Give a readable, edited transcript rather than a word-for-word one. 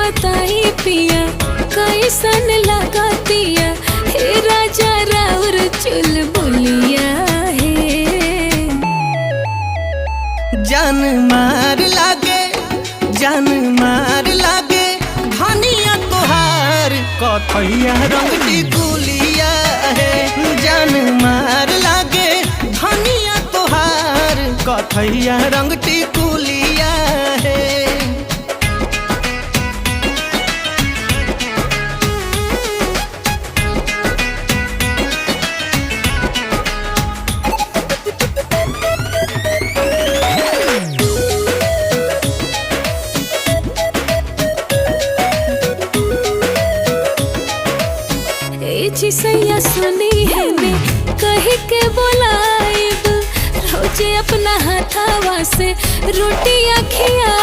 बताई पिया कैसन लागतिया हे राजा राउर चुलबुलिया है। जान मार लागे धनिया तोहार कथैया रंग टिकुलिया है। जान मार लागे धनिया तोहार कथैया रंग टिकुलिया है। सैया सुनी है ने कह के बोलाइब रोजे अपना हाथावा से रोटियां खिया